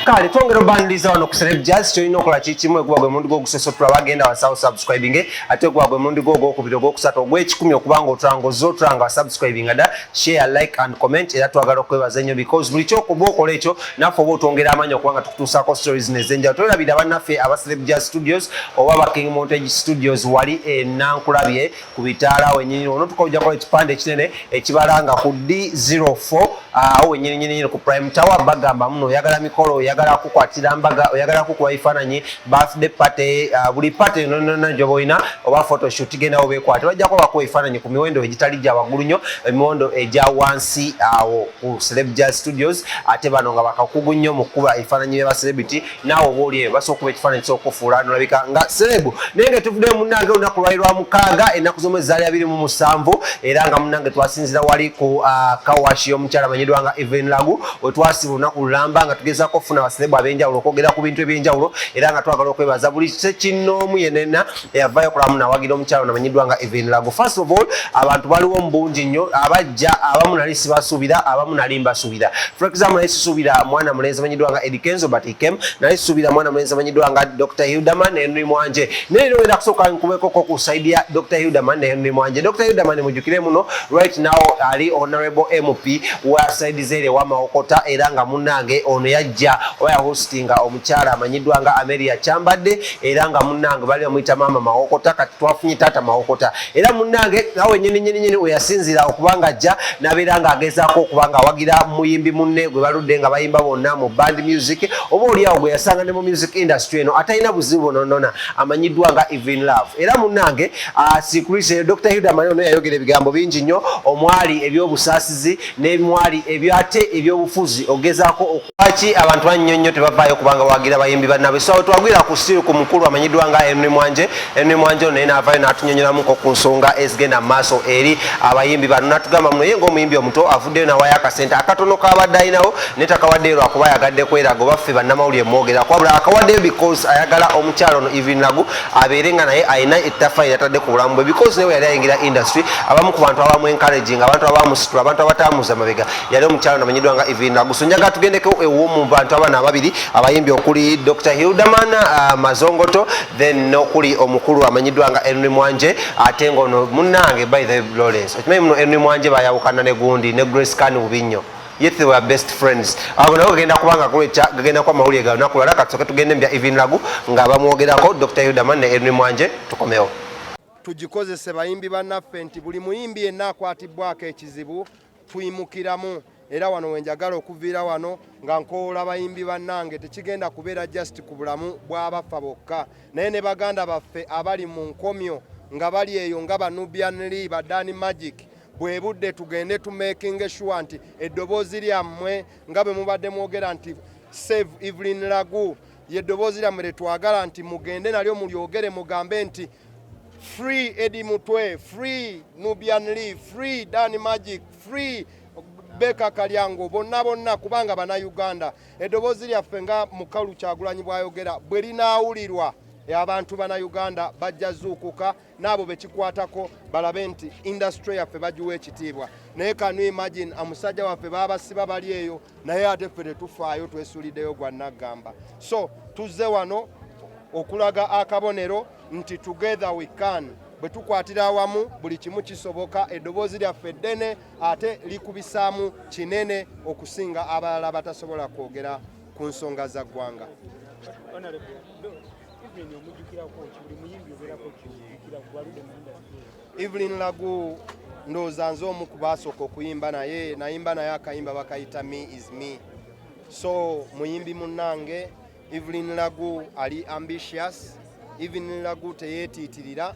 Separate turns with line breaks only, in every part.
kale twongera obaniriza wano ku Celeb Jazz kyolina okola kikimu egwa gwe mundi gw'okusosotura bagenda wasawo subscribing ate gwa gwe mundi gw'ogwokubiri ogwokusatu ogw'ekikumi okubanga oturanga wa subscribing da share like and comment era twagala okwebaza nnyo because buli kyokuba okola ekyo naffe oba otwongera amaanyi okubanga tukutuusaako stories n'ezenjawulo twerabira bannaffe aba Celeb Jazz Studios oba aba King Montage Studios wali Nankulabye ku bitaala wennyini ono tukojja kola ekipande ekinene ekibalanga ku D04 awo wennyini ku Prime Tower bagamba muno oyagala mikolo oyagala kukwatira mbaga oyagala kukuba ebifaananyi birthday party buli party nonna gyoba olina oba photoshoot genda obeekwate bajjako bakuba ebifaananyi ku miwendo egitali gya waggulu nnyo emiwendo egya wansi awo ku Celeb Jazz Studios ate bano nga bakakugu nnyo mu kuba ebifaananyi by'aba celebrity naawe oba oli eyo basobola okuba ekifaananyi ky'okufuula nolabika nga celebu naye nga tuvuddemu munnange olunaku lwali lwa mukaaga ennaku z'omwezi zaali 27 era nga munnange twasinzira wali ku kawashi y'omukyala amanyiddwa nga Lagu we twasiba olunaku lulamba nga tugezaako okufuna abaselebu ab'enjawulo okwogera ku bintu eby'enjawulo era nga twagala okwebaza buli kinnoomu yenna eyavaayo okulamu n'awagira omukyala namanyiddwa nga Lagu. First of all abantu baliwo mu bungi nnyo abajja abamu nali sibasuubira abamu nali mbasuubira. For example nali sisuubira mwana mulenzi amanyiddwa nga Kenzo but he came nali sisuubira mwana mulenzi amanyiddwa nga Dr. Hilderman ne Mwanje naye ngenda kusooka nkubekoko ku side ya Dr. Hilderman ne Mwanje. Dr. Hilderman mujjukire muno right now ali honorable MP wa side zere wa Mawokota era nga munnange ono yajja oya hostinga omukyala amanyiddwa nga Ameria Kyambadde era nga munnange bali bamuyita mama Mawokota kati twafunye tata Mawokota era munnange nawe nyini oyasinzira okubanga ajja nabeera nga agezaako okubanga awagira muyimbi munne gwe baludde nga bayimba bonna mu band music oba oliawo gwe yasanga ne mu music industry eno atalina buzibu nonona amanyiddwa nga Love era munnange sikulise Dr. Hilderman ono yayogera ebigambo bingi nnyo omwali ebyobusaasizi n'emwali ebyate ebyobufuzi ogezaako okwaki abantu bannyonnyo tebavaayo kubanga wagira bayimbi bannabe so twagwira ku stiru ku mukulu amanyiddwa nga Mwanje ono naye n'avaayo n'atunnyonnyoramuko ku nsonga ezigenda mu maaso eri abayimbi bano natugamba muno ye ng'omuyimbi omuto avuddeyo nawayo akasente akatono kabadde ayinawo naye takawaddeyo lwakuba yagadde kweraga baffe bannamawulire mwogera kwabula akawaddeyo because ayagala omukyalo ono Lagu abeere nga naye ayina ettafaayi yatadde ku bulamu bwe because naye yali ayingira industry abamu ku bantu abamu encouraging abantu abamusitula abantu abataamuza mabega yali omukyalo namanyiddwa nga Lagu so njaga tugendeko ewo mu bantu abana ababiri abayimbi okuli Dr. Hilderman Mazongoto then nokuli omukulu amanyiddwa nga Mwanje ate ngono munnange by the Lawrence okimanyi muno Mwanje bayawukana ne gundi ne Grace Kani bubinyo yet they were best friends abo nabo genda kubanga kulecha genda kwa mawuli ga nakulala katsoke tugende mbya Lagu nga bamwogerako Dr. Hilderman ne Mwanje tukomewo
tugikozese bayimbi bannaffe nti buli muyimbi yenna akwatibwako ekizibu tuyimukiramu era wano wenjagala okuviira wano nga nkoola bayimbi bannange tekigenda kubeera just ku bulamu bw'abafa bokka naye ne baganda baffe abali mu nkomyo nga bali eyo nga Nubian Lee Badani Magic bwe budde tugende tu making sure nti eddoboozi lyammwe nga bwe mubadde mwogera nti save Lagu yeddoboozi lyammwe letwagala nti mugende nalyo mulyogere mugambe nti free Eddie Mutwe, free Nubian Lee, free Dani Magic, free Beka Kalyango bonna kubanga bana Uganda eddoboozi lyaffe nga Mukalu Kyagulanyi bwayogera bwe linaawulirwa abantu bana Uganda bajja zuukuka nabo bekikwatako balabe nti industry yaffe bagiwa ekitiibwa naye kanu imagine amusajja waffe babasiba bali eyo naye ate ffe tetufaayo twesuliddeyo gwa naggamba so tuzze wano okulaga akabonero nti together we can bwe tukwatira awamu buli kimu kisoboka eddoboozi lyaffe ddene ate likubisaamu kinene okusinga abalala batasobola kwogera ku nsonga za ggwanga Lagu ndowooza nze omu ku baasooka okuyimba naye nayimba naye akayimba bakayita Me Is Me so muyimbi munnange Lagu ali ambitious Lagu teyeetiitirira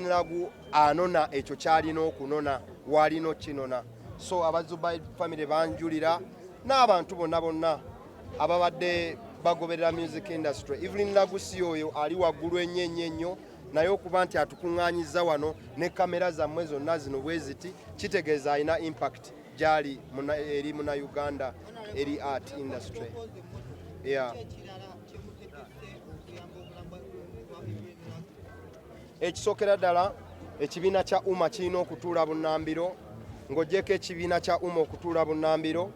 Lagu anona ekyo kyalina okunona walina kinona so abazuba family banjulira n'abantu bonna ababadde bagoberera music industry Lagu si oyo ali waggulu ennyo naye okuba nti atukuŋŋaanyiza wano ne kamera zammwe zonna zino bwe ziti kitegeeza alina impact gyali eri muna Uganda eri art industry yeah. Ekisookera ddala ekibiina kya umma kirina okutuula bunnambiro ng'ogyeko ekibiina kya umma okutuula bunnambiro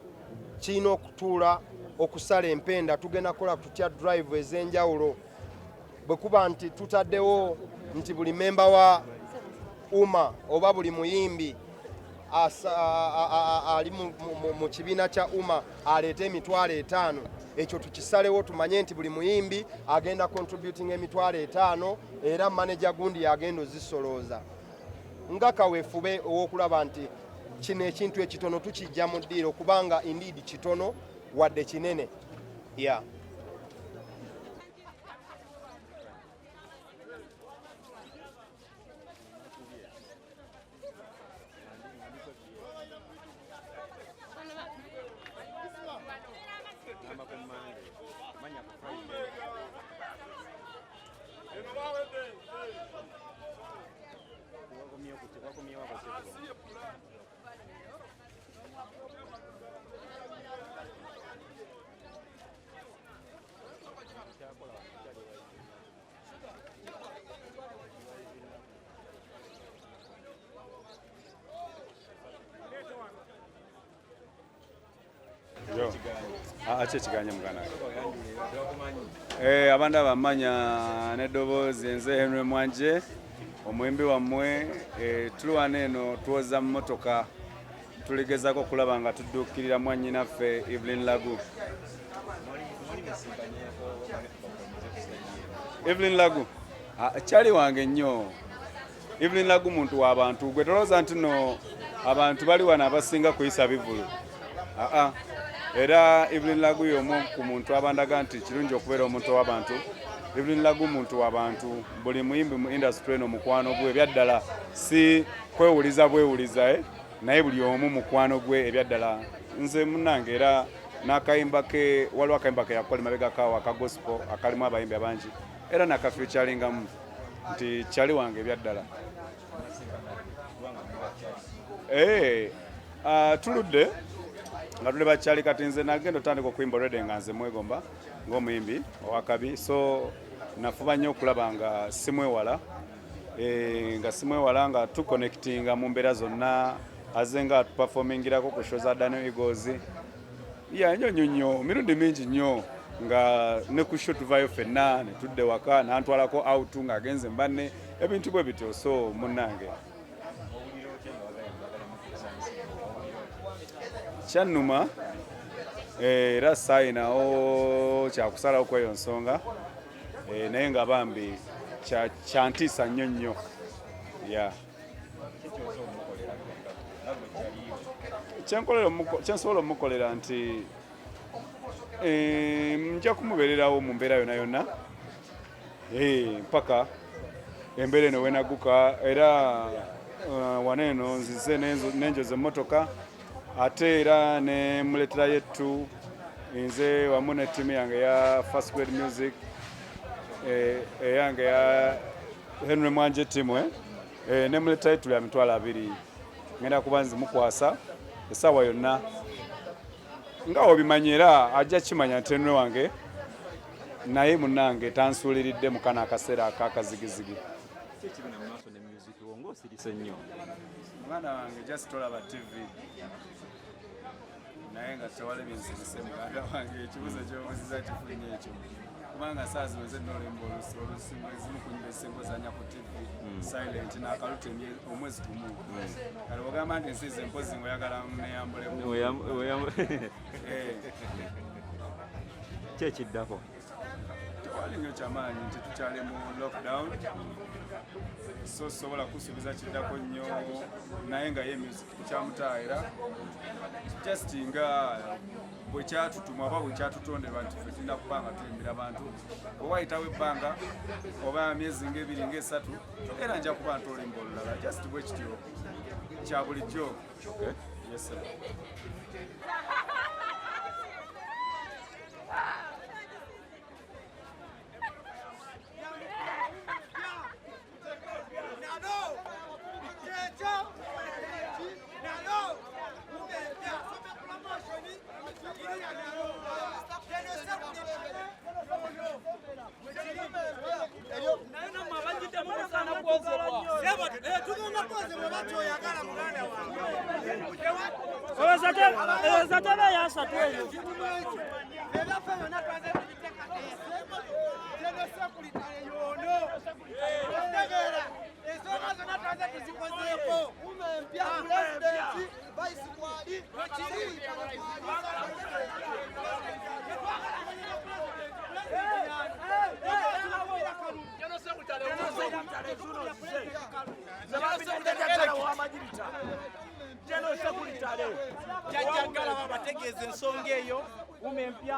kirina okutuula okusala empenda tugenda kukola tutya drive ez'enjawulo bwe kuba nti tutaddewo nti buli memba wa umma oba buli muyimbi ali mu kibiina kya umma aleeta emitwalo 5 ekyo tukisalewo tumanye nti buli muyimbi agenda contributing emitwalo 5 era manager gundi yagenda ozisolooza nga kaweefube ow'okulaba nti kino ekintu ekitono tukijja mu ddiiro kubanga indeed kitono wadde kinene ya
Ache kiganye mugana abantu abamanya n'eddoboozi nze Henry Mwanje omwembi wammwe tuluwana eno tuwoza mu motoka tuligezako okulaba nga tudduukirira mwannyinaffe Evelyn Lagu. Evelyn Lagu kyali wange nnyo. Evelyn Lagu muntu w'abantu gwe tolowooza nti no abantu bali wano abasinga kuyisa bivulu. Era Evelyn Lagu y'omu ku muntu abandaga nti kirungi okubeera omuntu w'abantu. Evelyn Lagu muntu w'abantu buli muyimbi mu industry eno mukwano gwe ebyaddala si kwewuliza bwewuliza naye buli omu mukwano gwe ebyaddala nze munnange era n'akayimba ke waliwo akayimba ke yakola emabega kaawo aka gospel akalimu abayimbi abangi era nakafeaturingamu nti kyali wange ebyaddala. Tuludde nga tuli bakyali kati nze nagenda otandika okuyimba olwedde nga nze mwegomba ng'omuyimbi owakabi so nafuba nnyo okulaba nga simwewala nga tuconnectinga mu mbeera zonna aze nga atuperformingirako ku show za Daniel Eagles nnyo mirundi mingi nnyo nga ne ku show tuvayo ffenna ne tudde waka n'antwalako out ng'agenze mbanne ebintu bwe bityo so munnange kyannuma era saayinawo kyakusalawo kweyo nsonga naye nga bambi kyantiisa nnyo nnyo kyensobola omukolera nti nja kumubeererawo mu mbeera yonna yonna mpaka embeera eno wenaguka era waneeno nzize nenjoza emmotoka ate era ne muletera yettu nze wamu ne ttiimu yange ya First Grade Music eyange ya Henry Mwanje ttiimu ne muletera yettu ya mitwalo 2 ngenda kuba nzimukwasa essaawa yonna nga obimanyira ajja kimanya nti Henry wange naye munnange tansuuliridde mu kana akaseera akakazigizigi. Mwana wange just tolaba TV naye nga tewali binzizise muganda wange ekibuzo kyobuziza kifunye ekyo kubanga saa zino nze nolemba olusimu ezimu kunyira ensengo zanya ku TV silent n'akaluta omwezi gumu kale ogamba nti nsiize mpozi ngoyagala neyambulemu
kyekiddako
tewali nnyo kyamaanyi nti tukyali mu lockdown so sobola kusuubiza kiddako nnyo naye nga ye music kukyamutaayira just nga bwe kyatutuma oba bwe kyatutonderwa nti ffe tulina kuba nga tuyimbira abantu oba yitawo ebbanga oba myezi ng'ebiri ng'esatu era nja kuba nti olimba olulala just bwe kityo kya bulijjo. Yes, sir.
empya president vice kwali
Jajjagala babategeeza ensonga eyo umempya